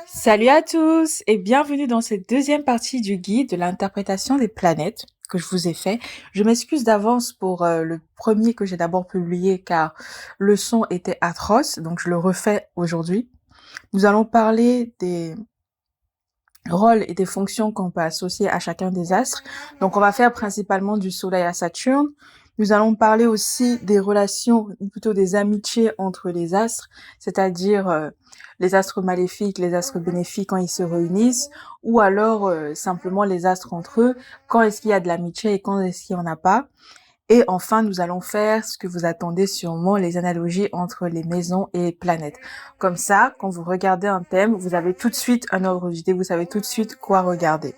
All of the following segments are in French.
Salut à tous et bienvenue dans cette deuxième partie du guide de l'interprétation des planètes que je vous ai fait. Je m'excuse d'avance pour le premier que j'ai d'abord publié car le son était atroce, donc je le refais aujourd'hui. Nous allons parler des rôles et des fonctions qu'on peut associer à chacun des astres. Donc on va faire principalement du Soleil à Saturne. Nous allons parler aussi des relations, ou plutôt des amitiés entre les astres, c'est-à-dire les astres maléfiques, les astres bénéfiques quand ils se réunissent, ou alors simplement les astres entre eux, quand est-ce qu'il y a de l'amitié et quand est-ce qu'il n'y en a pas. Et enfin, nous allons faire ce que vous attendez sûrement, les analogies entre les maisons et les planètes. Comme ça, quand vous regardez un thème, vous avez tout de suite un ordre d'idée, vous savez tout de suite quoi regarder.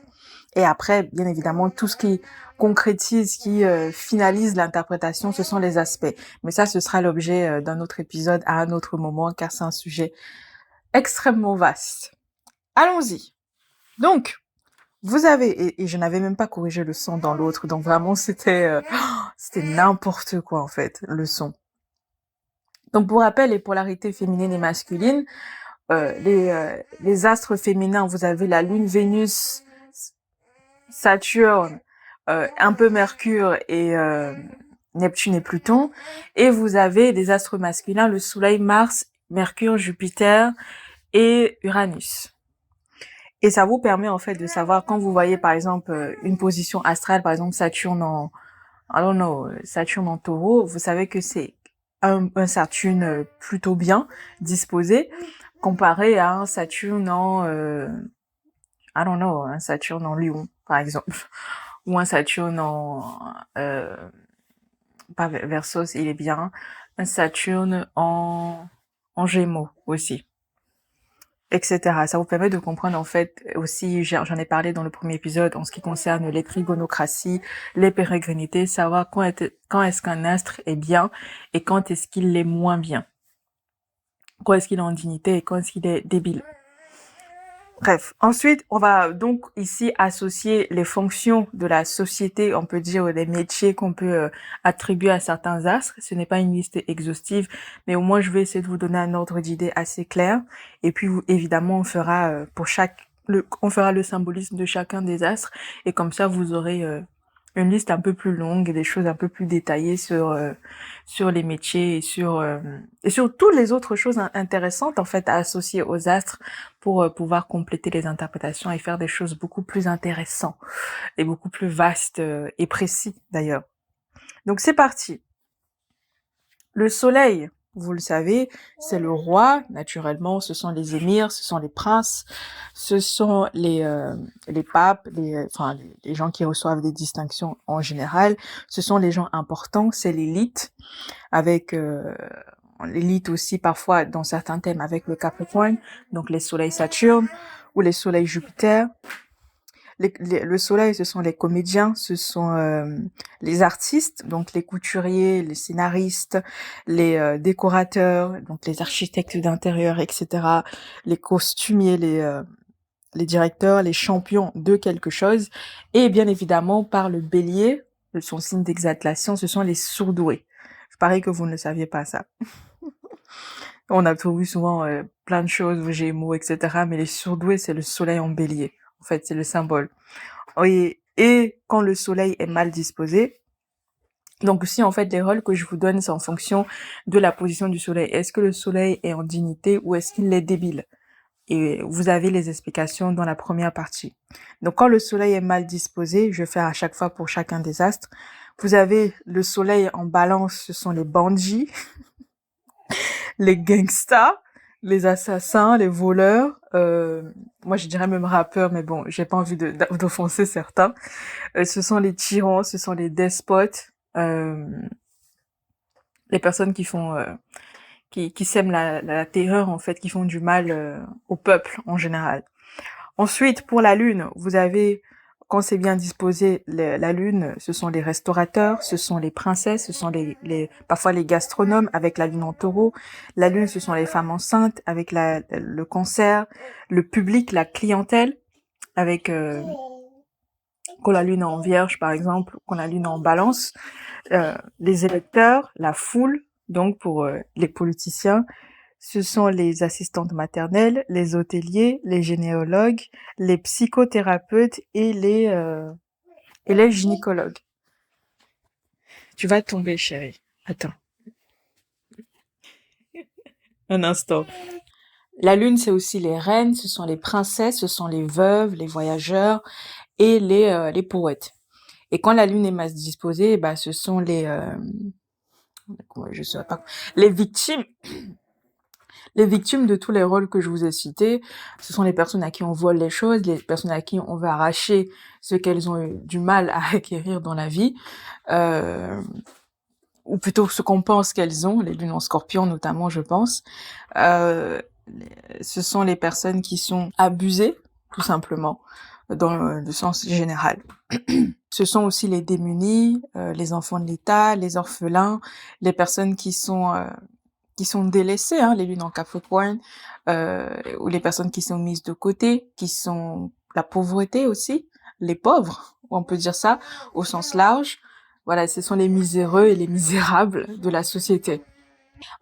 Et après, bien évidemment, tout ce qui concrétise, qui finalise l'interprétation, ce sont les aspects. Mais ça, ce sera l'objet d'un autre épisode à un autre moment, car c'est un sujet extrêmement vaste. Allons-y. Donc, vous avez, et je n'avais même pas corrigé le son dans l'autre, donc vraiment c'était n'importe quoi en fait, le son. Donc pour rappel, les polarités féminines et masculines, les astres féminins, vous avez la Lune, Vénus, Saturne, un peu Mercure et Neptune et Pluton, et vous avez des astres masculins, le Soleil, Mars, Mercure, Jupiter et Uranus. Et ça vous permet en fait de savoir quand vous voyez par exemple une position astrale, par exemple Saturne en, I don't know, Saturne en Taureau, vous savez que c'est un Saturne plutôt bien disposé comparé à un Saturne en, I don't know, un Saturne en Lion par exemple, ou un Saturne en, pas Verseau, il est bien, un Saturne en Gémeaux aussi, etc. Ça vous permet de comprendre en fait aussi, j'en ai parlé dans le premier épisode en ce qui concerne les trigonocraties, les pérégrinités, savoir quand est-ce qu'un astre est bien et quand est-ce qu'il l'est moins bien. Quand est-ce qu'il est en dignité et quand est-ce qu'il est débile. Bref, ensuite, on va donc ici associer les fonctions de la société, on peut dire des métiers qu'on peut attribuer à certains astres. Ce n'est pas une liste exhaustive, mais au moins je vais essayer de vous donner un ordre d'idée assez clair. Et puis évidemment, on fera on fera le symbolisme de chacun des astres, et comme ça vous aurez une liste un peu plus longue et des choses un peu plus détaillées sur les métiers et sur toutes les autres choses intéressantes en fait à associer aux astres pour pouvoir compléter les interprétations et faire des choses beaucoup plus intéressantes et beaucoup plus vastes et précis d'ailleurs. Donc c'est parti. Le soleil, vous le savez, c'est le roi, naturellement, ce sont les émirs, ce sont les princes, ce sont les papes, les gens qui reçoivent des distinctions en général, ce sont les gens importants, c'est l'élite, avec l'élite aussi parfois dans certains thèmes avec le Capricorne, donc les soleils Saturne ou les soleils Jupiter. Le soleil, ce sont les comédiens, ce sont les artistes, donc les couturiers, les scénaristes, les décorateurs, donc les architectes d'intérieur, etc., les costumiers, les directeurs, les champions de quelque chose. Et bien évidemment, par le bélier, son signe d'exaltation, ce sont les surdoués. Je parie que vous ne saviez pas ça. On a trouvé souvent plein de choses, vos gémeaux, etc. Mais les surdoués, c'est le soleil en bélier. En fait, c'est le symbole. Et quand le soleil est mal disposé, donc aussi en fait les rôles que je vous donne, c'est en fonction de la position du soleil. Est-ce que le soleil est en dignité ou est-ce qu'il est débile? Et vous avez les explications dans la première partie. Donc quand le soleil est mal disposé, je fais à chaque fois pour chacun des astres. Vous avez le soleil en balance, ce sont les bandits, les gangsters, les assassins, les voleurs, moi je dirais même rappeurs, mais bon, j'ai pas envie d'offenser certains. Ce sont les tyrans, ce sont les despotes, les personnes qui font, qui sèment la terreur en fait, qui font du mal au peuple en général. Ensuite, pour la lune, vous avez, quand c'est bien disposé, la lune, ce sont les restaurateurs, ce sont les princesses, ce sont parfois les gastronomes avec la lune en taureau. La lune, ce sont les femmes enceintes avec le cancer, le public, la clientèle avec quand la lune est en vierge par exemple, quand la lune est en balance, les électeurs, la foule, donc pour les politiciens, ce sont les assistantes maternelles, les hôteliers, les gynécologues, les psychothérapeutes et les gynécologues. Tu vas tomber, chérie. Attends. Un instant. La lune, c'est aussi les reines, ce sont les princesses, ce sont les veuves, les voyageurs et les poètes. Et quand la lune est mal disposée, bah, ce sont je sais pas, les victimes, les victimes de tous les rôles que je vous ai cités. Ce sont les personnes à qui on vole les choses, les personnes à qui on veut arracher ce qu'elles ont eu du mal à acquérir dans la vie, ou plutôt ce qu'on pense qu'elles ont, les lunes en scorpion notamment, je pense. Ce sont les personnes qui sont abusées, tout simplement, dans le sens général. Ce sont aussi les démunis, les enfants de l'État, les orphelins, les personnes qui sont délaissées, hein, les lunes en Capricorne, ou les personnes qui sont mises de côté, qui sont la pauvreté aussi, les pauvres, on peut dire ça, au sens large. Voilà, ce sont les miséreux et les misérables de la société.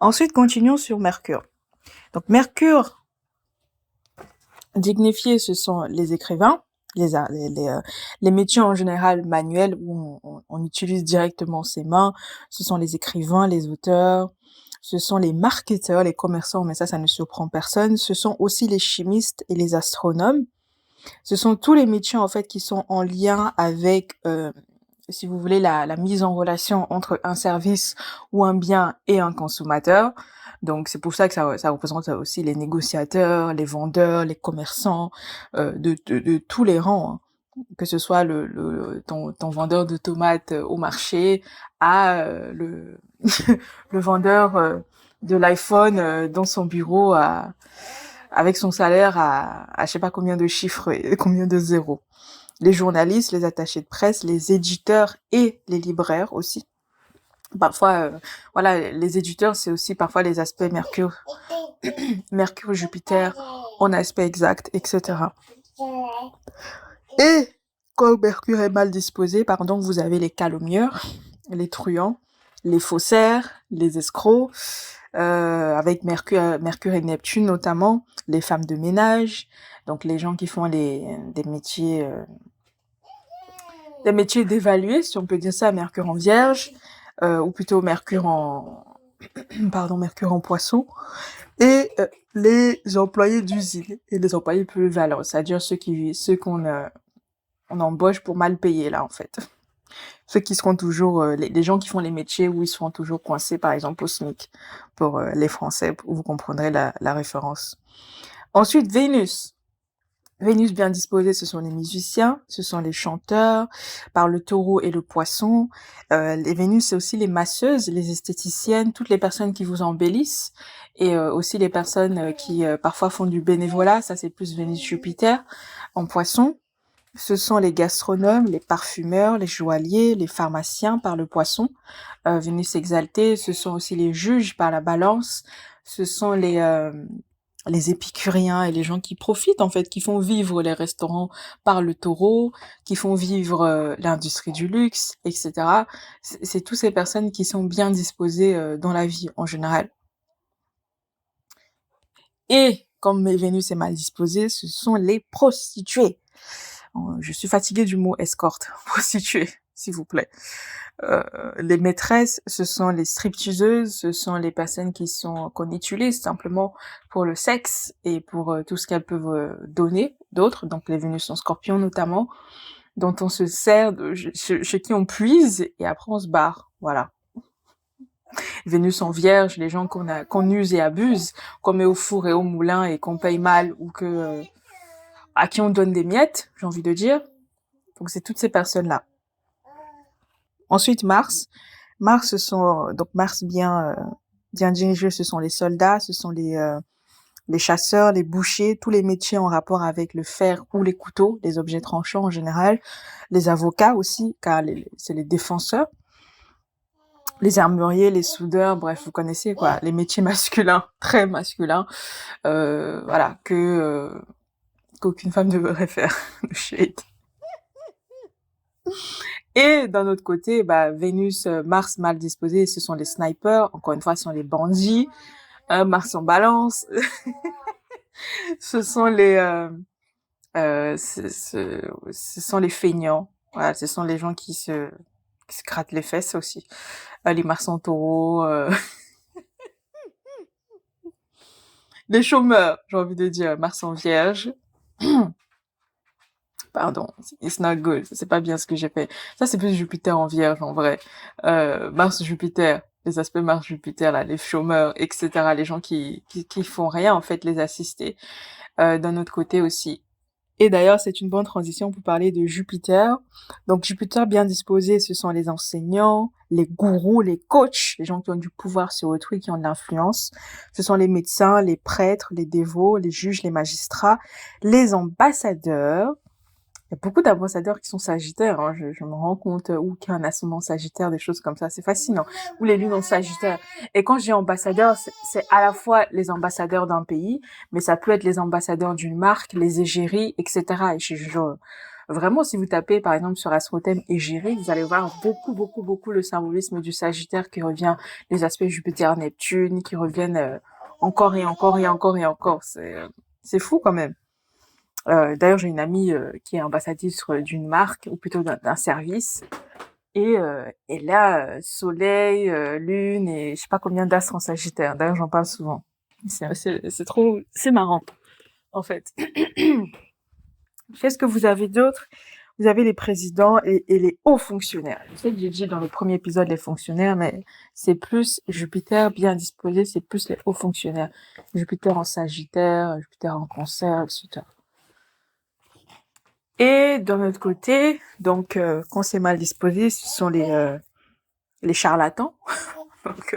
Ensuite, continuons sur Mercure. Donc Mercure dignifié, ce sont les écrivains, les métiers en général manuels où on utilise directement ses mains. Ce sont les écrivains, les auteurs, ce sont les marketeurs, les commerçants, mais ça ne surprend personne. Ce sont aussi les chimistes et les astronomes. Ce sont tous les métiers en fait qui sont en lien avec, si vous voulez, la mise en relation entre un service ou un bien et un consommateur. Donc c'est pour ça que ça représente aussi les négociateurs, les vendeurs, les commerçants, de tous les rangs, hein. Que ce soit ton vendeur de tomates au marché à le le vendeur de l'iPhone dans son bureau avec son salaire à je sais pas combien de chiffres et combien de zéros. Les journalistes, les attachés de presse, les éditeurs et les libraires aussi. Parfois, voilà, les éditeurs, c'est aussi parfois les aspects Mercure, Jupiter, en aspect exact, etc. Et quand Mercure est mal disposé, pardon, vous avez les calomnieurs, les truands, les faussaires, les escrocs, avec Mercure et Neptune notamment, les femmes de ménage, donc les gens qui font des métiers dévalués, si on peut dire ça, Mercure en Vierge, ou plutôt Mercure en Poisson, et les employés d'usine et les employés polyvalents, c'est-à-dire ceux qu'on on embauche pour mal payer là en fait. Ceux qui seront toujours les gens qui font les métiers où ils seront toujours coincés, par exemple au SMIC pour les Français, vous comprendrez la référence. Ensuite, Vénus. Vénus bien disposée, ce sont les musiciens, ce sont les chanteurs, par le taureau et le poisson. Les Vénus, c'est aussi les masseuses, les esthéticiennes, toutes les personnes qui vous embellissent, et aussi les personnes qui parfois font du bénévolat, ça c'est plus Vénus-Jupiter en poisson. Ce sont les gastronomes, les parfumeurs, les joailliers, les pharmaciens par le poisson. Vénus exaltée, ce sont aussi les juges par la balance, ce sont les épicuriens et les gens qui profitent en fait, qui font vivre les restaurants par le taureau, qui font vivre l'industrie du luxe, etc. C'est toutes ces personnes qui sont bien disposées dans la vie en général. Et comme mes Vénus est mal disposée, ce sont les prostituées. Je suis fatiguée du mot escorte, prostituée, s'il vous plaît. Les maîtresses, ce sont les stripteaseuses, ce sont les personnes qu'on utilise simplement pour le sexe et pour tout ce qu'elles peuvent donner d'autres, donc les Vénus en Scorpion notamment, dont on se sert, chez qui on puise et après on se barre, voilà. Vénus en Vierge, les gens qu'on use et abuse, qu'on met au four et au moulin et qu'on paye mal ou à qui on donne des miettes, j'ai envie de dire. Donc c'est toutes ces personnes-là. Ensuite Mars. Mars bien dirigé, ce sont les soldats, ce sont les chasseurs, les bouchers, tous les métiers en rapport avec le fer ou les couteaux, les objets tranchants en général, les avocats aussi, car c'est les défenseurs, les armuriers, les soudeurs, bref, vous connaissez quoi, les métiers masculins, très masculins, voilà, qu'aucune femme ne devrait faire, le shade. Et d'un autre côté, Vénus, Mars mal disposé, ce sont les snipers, encore une fois, ce sont les bandits, Mars en balance, ce sont les ce sont les feignants. Voilà, ce sont les gens qui se grattent les fesses aussi. Les Mars en taureau, les chômeurs, j'ai envie de dire, Mars en vierge. Pardon, it's not good. C'est pas bien ce que j'ai fait. Ça, c'est plus Jupiter en vierge, en vrai. Mars-Jupiter, les aspects Mars-Jupiter, là, les chômeurs, etc., les gens qui font rien, en fait, les assister. D'un autre côté aussi. Et d'ailleurs, c'est une bonne transition pour parler de Jupiter. Donc, Jupiter bien disposé, ce sont les enseignants, les gourous, les coachs, les gens qui ont du pouvoir sur autrui, qui ont de l'influence. Ce sont les médecins, les prêtres, les dévots, les juges, les magistrats, les ambassadeurs. Il y a beaucoup d'ambassadeurs qui sont sagittaires, hein. Je me rends compte, ou qui a un ascendant sagittaire, des choses comme ça. C'est fascinant. Ou les lunes en sagittaire. Et quand je dis ambassadeur, c'est à la fois les ambassadeurs d'un pays, mais ça peut être les ambassadeurs d'une marque, les égéries, etc. Et vraiment, si vous tapez, par exemple, sur Astrothème égérie, vous allez voir beaucoup le symbolisme du sagittaire qui revient, les aspects Jupiter-Neptune, qui reviennent encore et encore et encore et encore. C'est fou quand même. D'ailleurs, j'ai une amie qui est ambassadrice d'une marque, ou plutôt d'un service. Et là, soleil, lune et je sais pas combien d'astres en sagittaire. D'ailleurs, j'en parle souvent. C'est marrant, en fait. Qu'est-ce que vous avez d'autre? Vous avez les présidents et les hauts fonctionnaires. Je sais que j'ai dit dans le premier épisode les fonctionnaires, mais c'est plus Jupiter bien disposé, c'est plus les hauts fonctionnaires. Jupiter en sagittaire, Jupiter en cancer, etc. Et d'un autre côté, donc quand c'est mal disposé, ce sont les charlatans. Donc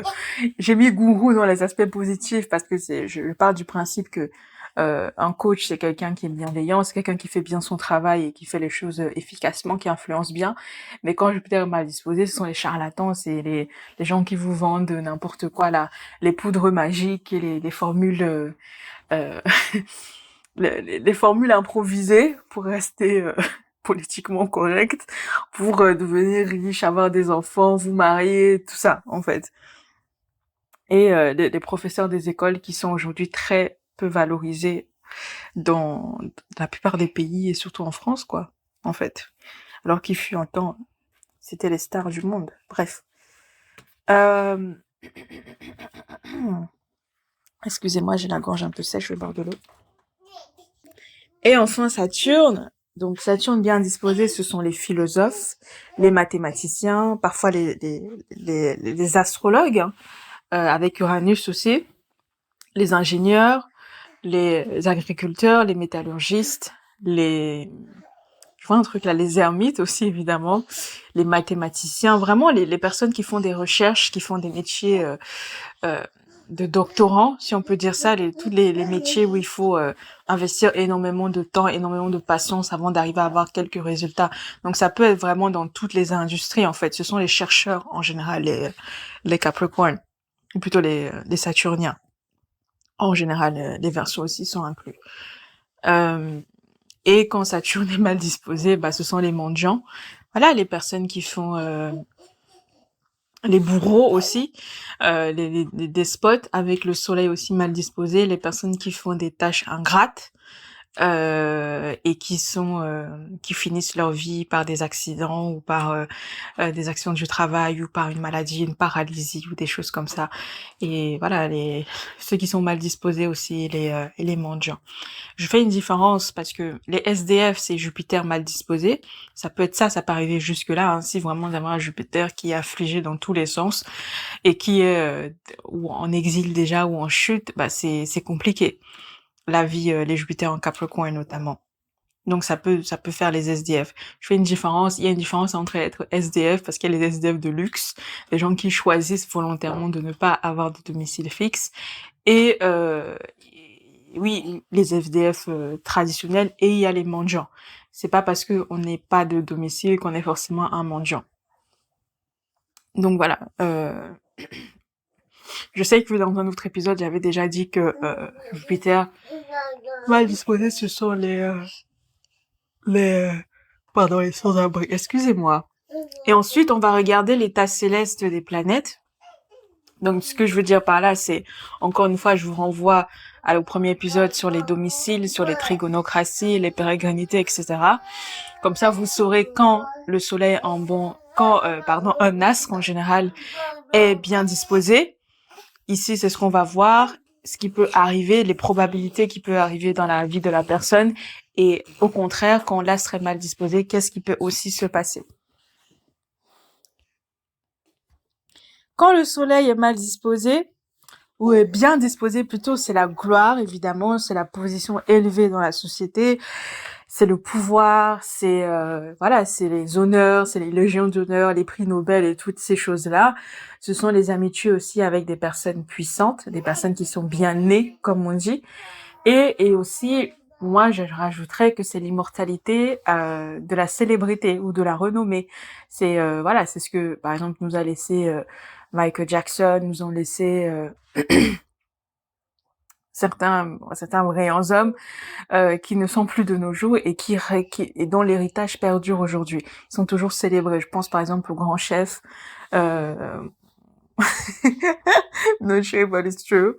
j'ai mis gourou dans les aspects positifs parce que je pars du principe que un coach c'est quelqu'un qui est bienveillant, c'est quelqu'un qui fait bien son travail et qui fait les choses efficacement, qui influence bien. Mais quand Jupiter est mal disposé, ce sont les charlatans, c'est les gens qui vous vendent n'importe quoi là, les poudres magiques et les formules euh, les formules improvisées pour rester politiquement correct, pour devenir riche, avoir des enfants, vous marier, tout ça, en fait. Et les professeurs des écoles qui sont aujourd'hui très peu valorisés dans la plupart des pays et surtout en France, quoi, en fait. Alors qu'il fut un temps, c'était les stars du monde. Bref. Euh... Excusez-moi, j'ai la gorge un peu sèche, je vais boire de l'eau. Et enfin, Saturne. Donc, Saturne bien disposé, ce sont les philosophes, les mathématiciens, parfois les astrologues, hein, avec Uranus aussi, les ingénieurs, les agriculteurs, les métallurgistes, je vois un truc là, les ermites aussi, évidemment, les mathématiciens, vraiment les personnes qui font des recherches, qui font des métiers euh, de doctorants, si on peut dire ça, tous les métiers où il faut investir énormément de temps, énormément de patience avant d'arriver à avoir quelques résultats. Donc ça peut être vraiment dans toutes les industries en fait. Ce sont les chercheurs en général, les Capricornes, ou plutôt les Saturniens. En général, les Verseaux aussi sont inclus. Et quand Saturne est mal disposé, bah ce sont les mendiants. Voilà, les personnes qui font les bourreaux aussi, les despotes avec le soleil aussi mal disposé, les personnes qui font des tâches ingrates et qui finissent leur vie par des accidents ou par des accidents du travail ou par une maladie, une paralysie ou des choses comme ça. Et voilà, ceux qui sont mal disposés aussi et les mendiants. Je fais une différence parce que les SDF, c'est Jupiter mal disposé. Ça peut être ça peut arriver jusque-là, hein, si vraiment d'avoir un Jupiter qui est affligé dans tous les sens et qui est ou en exil déjà ou en chute, bah c'est compliqué. La vie, les Jupiters en Capricorne notamment. Donc ça peut faire les SDF. Je fais une différence, il y a une différence entre être SDF parce qu'il y a les SDF de luxe, les gens qui choisissent volontairement de ne pas avoir de domicile fixe et oui, les SDF traditionnels et il y a les mendiants. C'est pas parce que on n'est pas de domicile qu'on est forcément un mendiant. Donc voilà, je sais que dans un autre épisode, j'avais déjà dit que Jupiter mal disposé, ce sont pardon, les sans-abri. Excusez-moi. Et ensuite, on va regarder l'état céleste des planètes. Donc, ce que je veux dire par là, c'est, encore une fois, je vous renvoie au premier épisode sur les domiciles, sur les trigonocraties, les pérégrinités, etc. Comme ça, vous saurez quand le soleil en bon, quand, un astre en général est bien disposé. Ici, c'est ce qu'on va voir, ce qui peut arriver, les probabilités qui peuvent arriver dans la vie de la personne. Et au contraire, quand l'astre est mal disposé, qu'est-ce qui peut aussi se passer? Quand le soleil est mal disposé, ou est bien disposé plutôt, c'est la gloire, évidemment, c'est la position élevée dans la société, c'est le pouvoir, c'est voilà, c'est les honneurs, c'est les légions d'honneur, les prix Nobel et toutes ces choses-là. Ce sont les amitiés aussi avec des personnes puissantes, des personnes qui sont bien nées, comme on dit. Et aussi, moi, je rajouterais que c'est l'immortalité de la célébrité ou de la renommée. C'est voilà, c'est ce que, par exemple, nous a laissé Michael Jackson, nous ont laissé certains brillants hommes qui ne sont plus de nos jours et et dont l'héritage perdure aujourd'hui. Ils sont toujours célébrés. Je pense par exemple au grand chef euh, No Shame But It's True,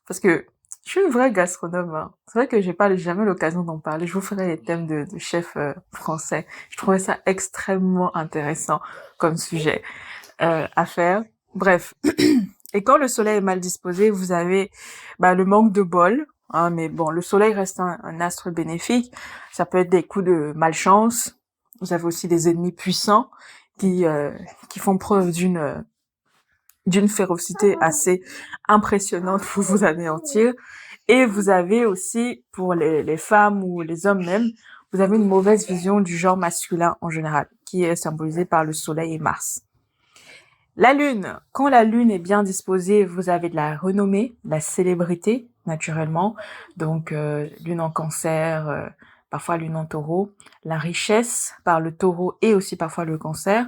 parce que je suis une vraie gastronome. Hein. C'est vrai que j'ai pas jamais l'occasion d'en parler. Je vous ferai les thèmes de chefs français. Je trouvais ça extrêmement intéressant comme sujet à faire. Bref. Et quand le soleil est mal disposé, vous avez le manque de bol. Hein, mais bon, le soleil reste un astre bénéfique. Ça peut être des coups de malchance. Vous avez aussi des ennemis puissants qui font preuve d'une férocité assez impressionnante pour vous anéantir. Et vous avez aussi, pour les femmes ou les hommes même, vous avez une mauvaise vision du genre masculin en général, qui est symbolisé par le soleil et Mars. La lune, quand la lune est bien disposée, vous avez de la renommée, de la célébrité, naturellement. Donc, lune en cancer, parfois lune en taureau. La richesse par le taureau et aussi parfois le cancer.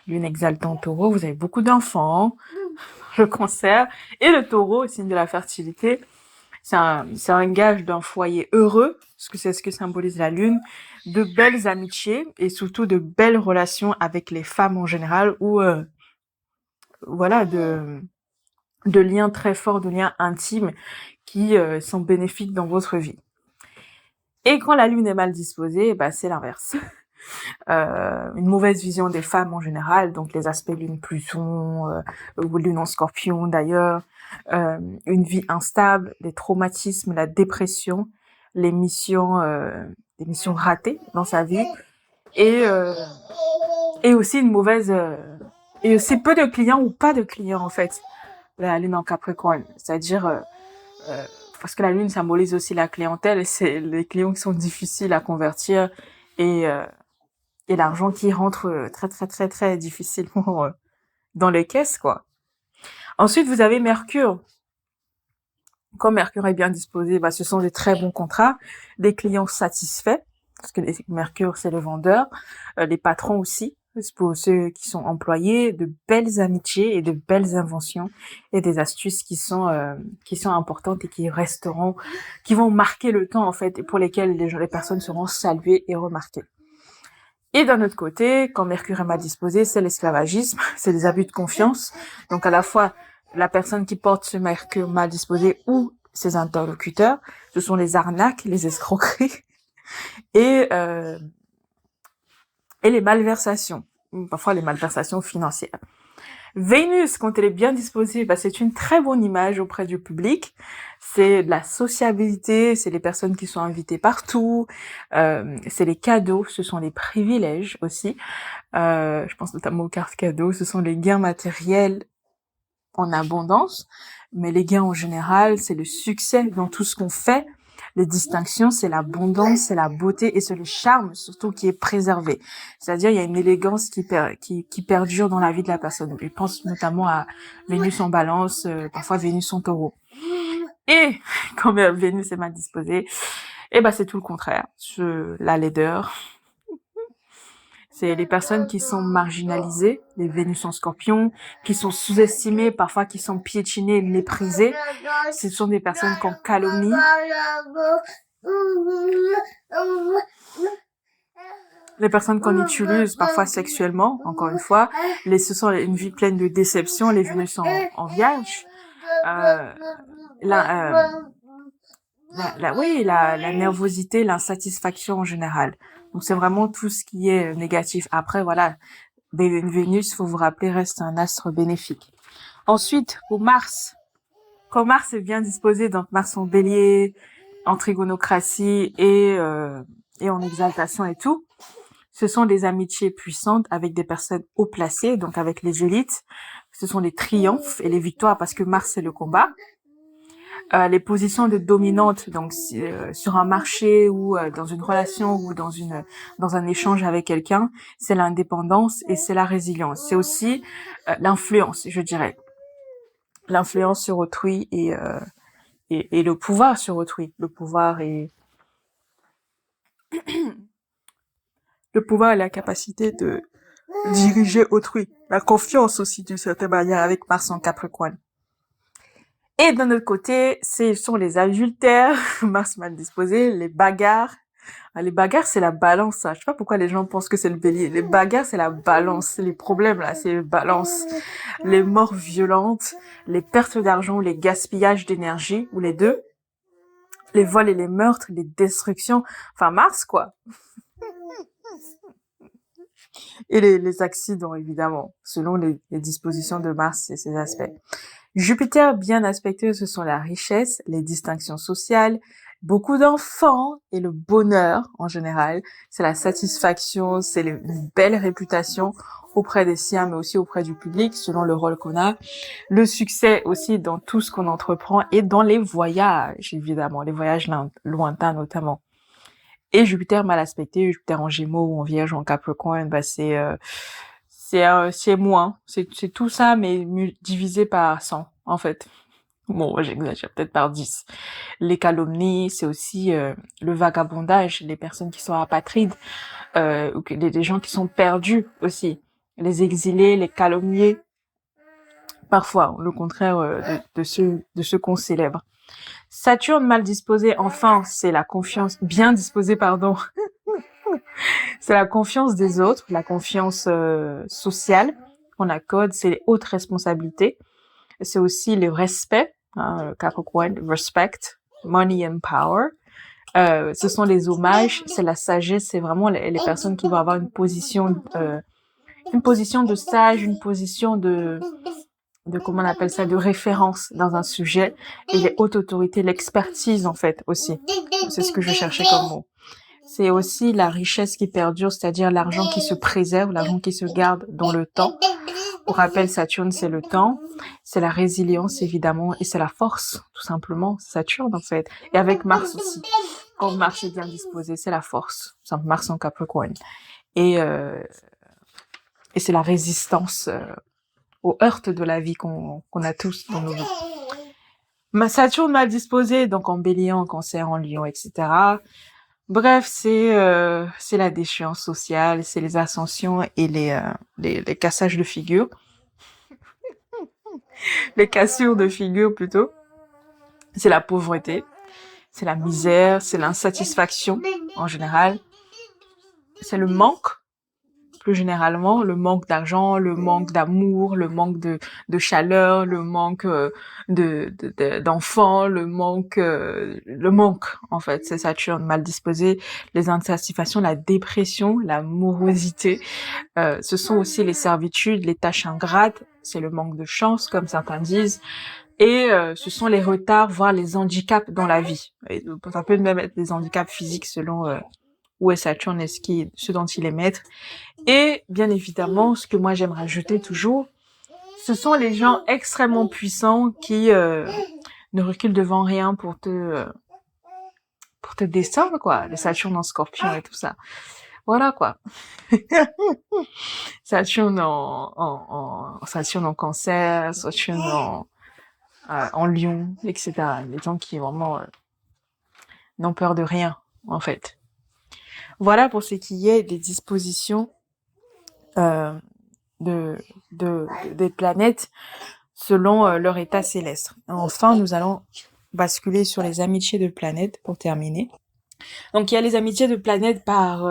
Lune exaltant taureau, vous avez beaucoup d'enfants. Le cancer et le taureau, signe de la fertilité. C'est un gage d'un foyer heureux, parce que c'est ce que symbolise la lune, de belles amitiés et surtout de belles relations avec les femmes en général ou voilà, de liens très forts, de liens intimes qui sont bénéfiques dans votre vie. Et quand la lune est mal disposée, c'est l'inverse. Une mauvaise vision des femmes en général, donc les aspects lune Pluton, ou lune en Scorpion d'ailleurs, une vie instable, les traumatismes, la dépression, les missions ratées dans sa vie, et aussi une mauvaise et aussi peu de clients ou pas de clients en fait. La lune en Capricorne, c'est-à-dire parce que la lune symbolise aussi la clientèle, et c'est les clients qui sont difficiles à convertir et l'argent qui rentre très très très très difficilement dans les caisses quoi. Ensuite, vous avez Mercure. Quand Mercure est bien disposé, ce sont des très bons contrats, des clients satisfaits, parce que Mercure c'est le vendeur, les patrons aussi, pour ceux qui sont employés, de belles amitiés et de belles inventions et des astuces qui sont importantes et qui resteront, qui vont marquer le temps en fait et pour lesquelles les personnes seront saluées et remarquées. Et d'un autre côté, quand Mercure est mal disposé, c'est l'esclavagisme, c'est les abus de confiance. Donc à la fois la personne qui porte ce Mercure mal disposé ou ses interlocuteurs, ce sont les arnaques, les escroqueries et les malversations, parfois les malversations financières. Vénus, quand elle est bien disposée, c'est une très bonne image auprès du public. C'est de la sociabilité, c'est les personnes qui sont invitées partout, c'est les cadeaux, ce sont les privilèges aussi. Je pense notamment aux cartes cadeaux, ce sont les gains matériels en abondance, mais les gains en général, c'est le succès dans tout ce qu'on fait. Les distinctions, c'est l'abondance, c'est la beauté et c'est le charme surtout qui est préservé. C'est-à-dire, il y a une élégance qui perdure dans la vie de la personne. Je pense notamment à Vénus en Balance, parfois Vénus en Taureau. Et quand Vénus est mal disposée, c'est tout le contraire. La laideur. C'est les personnes qui sont marginalisées, les Vénus en Scorpion, qui sont sous-estimées, parfois qui sont piétinées, méprisées. Ce sont des personnes qu'on calomnie. les personnes qu'on utilise parfois sexuellement, encore une fois, ce sont une vie pleine de déceptions, les Vénus en Vierge, euh, la, la nervosité, l'insatisfaction en général. Donc c'est vraiment tout ce qui est négatif. Après voilà, Vénus, faut vous rappeler, reste un astre bénéfique. Ensuite, pour Mars, quand Mars est bien disposé, donc Mars en Bélier, en trigonocratie et en exaltation et tout, ce sont des amitiés puissantes avec des personnes haut placées, donc avec les élites. Ce sont les triomphes et les victoires parce que Mars c'est le combat. Les positions de dominante, donc sur un marché ou dans une relation ou dans un échange avec quelqu'un, c'est l'indépendance et c'est la résilience. C'est aussi l'influence, je dirais, l'influence sur autrui et le pouvoir sur autrui, le pouvoir et la capacité de diriger autrui, la confiance aussi d'une certaine manière avec Mars en Capricorne. Et d'un autre côté, ce sont les adultères, Mars mal disposé, les bagarres. Les bagarres, c'est la balance, ça. Je sais pas pourquoi les gens pensent que c'est le bélier. Les bagarres, c'est la balance. Les problèmes, là, c'est la balance. Les morts violentes, les pertes d'argent, les gaspillages d'énergie, ou les deux. Les vols et les meurtres, les destructions. Enfin, Mars, quoi. Et les accidents, évidemment, selon les dispositions de Mars et ses aspects. Jupiter bien aspecté, ce sont la richesse, les distinctions sociales, beaucoup d'enfants et le bonheur en général. C'est la satisfaction, c'est une belle réputation auprès des siens, mais aussi auprès du public, selon le rôle qu'on a. Le succès aussi dans tout ce qu'on entreprend et dans les voyages, évidemment, les voyages lointains notamment. Et Jupiter mal aspecté, Jupiter en Gémeaux ou en Vierge ou en Capricorne, bah c'est moins, c'est tout ça mais divisé par 100 en fait. Bon, j'exagère peut-être par 10. Les calomnies, c'est aussi le vagabondage, les personnes qui sont apatrides, ou les gens qui sont perdus aussi, les exilés, les calomniés, parfois le contraire de ceux qu'on célèbre. Saturne mal disposé, enfin, c'est la confiance, bien disposée, pardon. C'est la confiance des autres, la confiance sociale qu'on accorde, c'est les hautes responsabilités. C'est aussi le respect, hein, Capricorne, respect, money and power. Ce sont les hommages, c'est la sagesse, c'est vraiment les personnes qui vont avoir une position de sage, une position de comment on appelle ça, de référence dans un sujet, et les hautes autorités, l'expertise en fait aussi. C'est ce que je cherchais comme mot. C'est aussi la richesse qui perdure, c'est-à-dire l'argent qui se préserve, l'argent qui se garde dans le temps. Pour rappel, Saturne, c'est le temps, c'est la résilience évidemment, et c'est la force, tout simplement, Saturne en fait. Et avec Mars aussi, quand Mars est bien disposé, c'est la force, Mars en Capricorne. Et c'est la résistance aux heurts de la vie qu'on a tous dans nos vies. Saturne mal disposé, donc en Bélier, en Cancer, en Lion, etc. Bref, c'est la déchéance sociale, c'est les ascensions et les cassages de figure. Les cassures de figure plutôt. C'est la pauvreté, c'est la misère, c'est l'insatisfaction en général. C'est le manque, plus généralement, le manque d'argent, le manque d'amour, le manque de chaleur, le manque d'enfants, le manque en fait, c'est Saturne mal disposé, les insatisfactions, la dépression, la morosité. Ce sont aussi les servitudes, les tâches ingrates, c'est le manque de chance comme certains disent. Et ce sont les retards, voire les handicaps dans la vie. Et ça peut même être des handicaps physiques selon où est Saturne et ce dont il est maître. Et bien évidemment, ce que moi j'aime rajouter toujours, ce sont les gens extrêmement puissants qui ne reculent devant rien pour te descendre, quoi. Les Saturne en Scorpion et tout ça. Voilà, quoi. Saturne Saturne en Cancer, Saturne en Lion, etc. Les gens qui vraiment n'ont peur de rien, en fait. Voilà pour ce qui est des dispositions des planètes selon leur état céleste. Enfin, nous allons basculer sur les amitiés de planètes pour terminer. Donc, il y a les amitiés de planètes par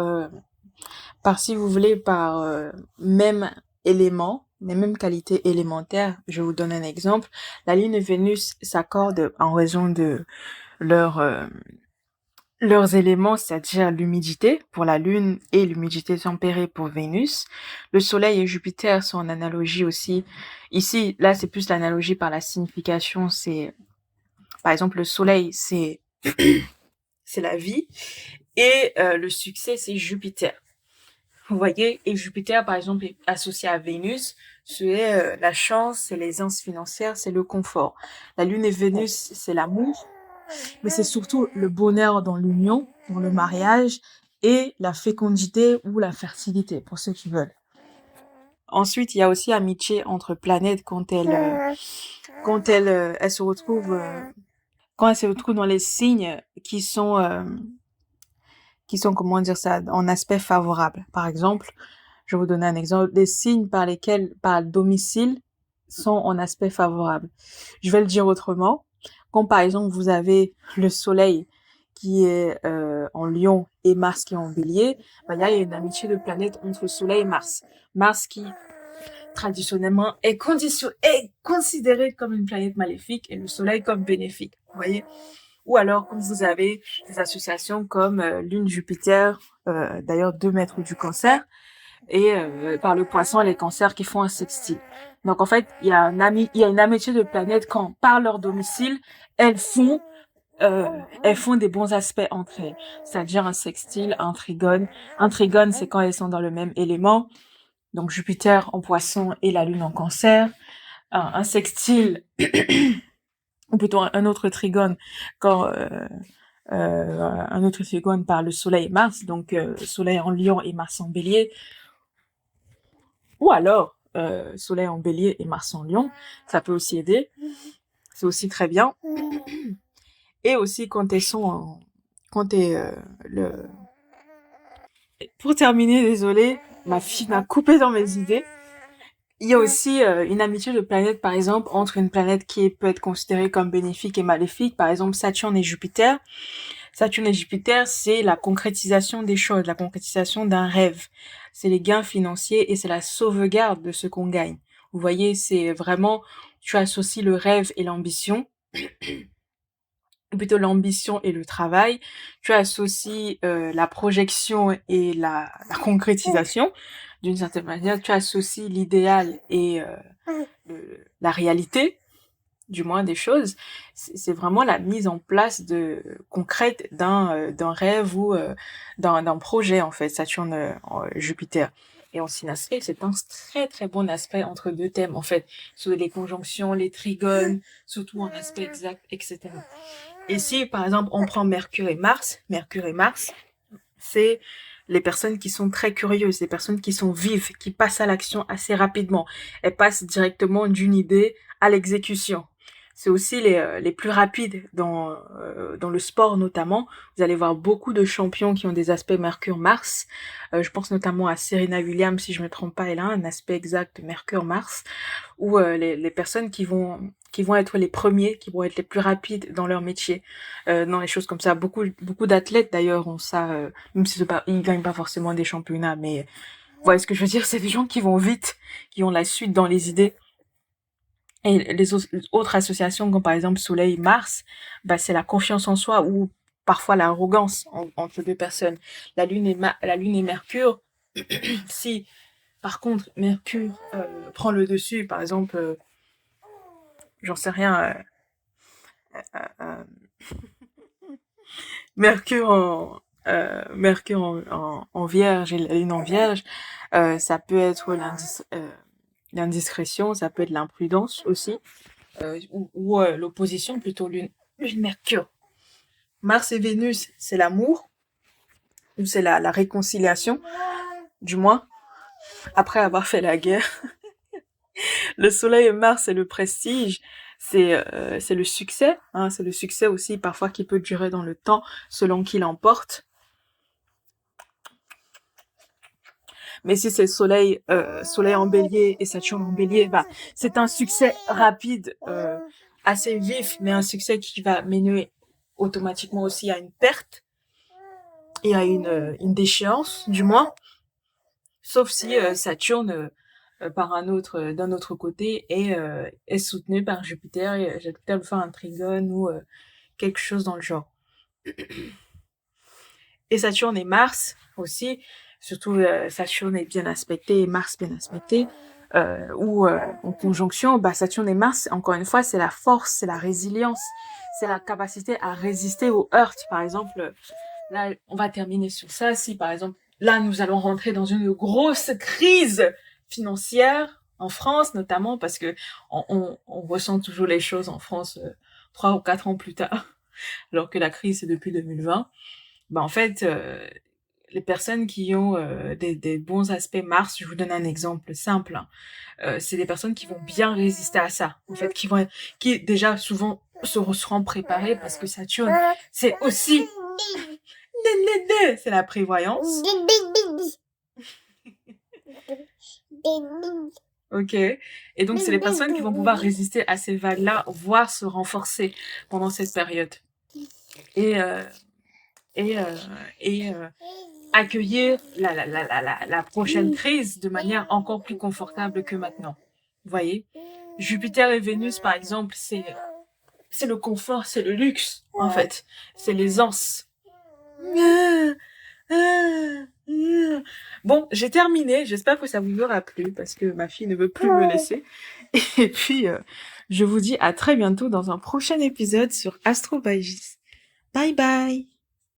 par si vous voulez, par même élément, les mêmes qualités élémentaires. Je vous donne un exemple. La Lune et Vénus s'accordent en raison de leur, leurs éléments, c'est-à-dire l'humidité pour la Lune et l'humidité tempérée pour Vénus. Le Soleil et Jupiter sont en analogie aussi. Ici, là, c'est plus l'analogie par la signification. C'est, par exemple, le Soleil, c'est c'est la vie, et le succès, c'est Jupiter. Vous voyez, et Jupiter, par exemple, est associé à Vénus, c'est la chance, c'est l'aisance financière, c'est le confort. La Lune et Vénus, c'est l'amour, mais c'est surtout le bonheur dans l'union, dans le mariage, et la fécondité ou la fertilité, pour ceux qui veulent. Ensuite, il y a aussi amitié entre planètes quand elles se retrouvent, quand elles se retrouvent dans les signes qui sont, comment dire ça, en aspect favorable. Par exemple, je vais vous donner un exemple, des signes par le domicile sont en aspect favorable. Je vais le dire autrement. Quand par exemple vous avez le soleil qui est en Lion et Mars qui est en Bélier, ben, il y a une amitié de planète entre Soleil et Mars. Mars qui traditionnellement est considéré comme une planète maléfique et le Soleil comme bénéfique. Vous voyez? Ou alors quand vous avez des associations comme Lune Jupiter, d'ailleurs 2 maîtres du Cancer, et par le Poisson les Cancers qui font un sextile. Donc en fait, il y a une amitié de planètes quand par leur domicile, elles font des bons aspects entre elles. C'est-à-dire un sextile, un trigone. Un trigone, c'est quand elles sont dans le même élément. Donc Jupiter en Poisson et la Lune en Cancer. Un sextile, ou plutôt un autre trigone, quand un autre trigone par le Soleil et Mars, donc Soleil en Lion et Mars en Bélier, ou alors Soleil en Bélier et Mars en Lion, ça peut aussi aider, c'est aussi très bien. Et aussi quand elles sont quand le pour terminer, désolée, ma fille m'a coupé dans mes idées. Il y a aussi une amitié de planètes, par exemple, entre une planète qui peut être considérée comme bénéfique et maléfique, par exemple Saturne et Jupiter. Saturne et Jupiter, c'est la concrétisation des choses, la concrétisation d'un rêve. C'est les gains financiers et c'est la sauvegarde de ce qu'on gagne. Vous voyez, c'est vraiment, tu associes le rêve et l'ambition, ou plutôt l'ambition et le travail. Tu associes la projection et la concrétisation. D'une certaine manière, tu associes l'idéal et la réalité, du moins des choses. C'est vraiment la mise en place concrète d'un rêve ou d'un projet, en fait, Saturne Jupiter. Et en synastrie, c'est un très très bon aspect entre deux thèmes, en fait, sur les conjonctions, les trigones, surtout en aspect exact, etc. Et si, par exemple, on prend Mercure et Mars, c'est les personnes qui sont très curieuses, les personnes qui sont vives, qui passent à l'action assez rapidement. Elles passent directement d'une idée à l'exécution. C'est aussi les plus rapides dans le sport notamment. Vous allez voir beaucoup de champions qui ont des aspects Mercure-Mars. Je pense notamment à Serena Williams, si je me trompe pas, elle a un aspect exact Mercure-Mars. Ou les personnes qui vont être les premiers, qui vont être les plus rapides dans leur métier, dans les choses comme ça. Beaucoup d'athlètes d'ailleurs ont ça, même si ils gagnent pas forcément des championnats, mais vous voyez ce que je veux dire, c'est des gens qui vont vite, qui ont la suite dans les idées. Et les autres associations, comme par exemple Soleil, Mars, bah, c'est la confiance en soi ou parfois l'arrogance entre deux personnes. La Lune et Mercure, si par contre Mercure prend le dessus, par exemple, j'en sais rien, euh, Mercure en Vierge et la Lune en Vierge, ça peut être l'indiscrétion, ça peut être l'imprudence aussi, ou l'opposition plutôt Lune-Mercure. Mars et Vénus, c'est l'amour, ou c'est la réconciliation, du moins, après avoir fait la guerre. Le Soleil et Mars, c'est le prestige, c'est le succès, hein, c'est le succès aussi parfois qui peut durer dans le temps selon qui l'emporte. Mais si c'est Soleil en Bélier et Saturne en Bélier, bah c'est un succès rapide, assez vif, mais un succès qui va mener automatiquement aussi à une perte et à une déchéance, du moins. sauf si Saturne d'un autre côté est soutenu par Jupiter et Jupiter lui fait un trigone ou quelque chose dans le genre. Et Saturne et Mars aussi, surtout Saturne est bien aspecté et Mars bien aspecté, ou en conjonction, Saturne et Mars, encore une fois, c'est la force, c'est la résilience, c'est la capacité à résister aux heurts. Par exemple, là, on va terminer sur ça. Si, par exemple, là, nous allons rentrer dans une grosse crise financière, en France notamment, parce que on ressent toujours les choses en France 3 ou 4 ans plus tard, alors que la crise, c'est depuis 2020. En fait, les personnes qui ont des bons aspects Mars, je vous donne un exemple simple, hein. C'est des personnes qui vont bien résister à ça, en fait, qui déjà souvent seront préparées parce que Saturne, c'est aussi, c'est la prévoyance. Ok. Et donc, c'est les personnes qui vont pouvoir résister à ces vagues-là, voire se renforcer pendant cette période. Et accueillir la prochaine crise de manière encore plus confortable que maintenant. Vous voyez? Jupiter et Vénus, par exemple, c'est le confort, c'est le luxe, en fait. C'est l'aisance. Bon, j'ai terminé. J'espère que ça vous aura plu parce que ma fille ne veut plus me laisser. Et puis, je vous dis à très bientôt dans un prochain épisode sur Astro by Gis. Bye bye!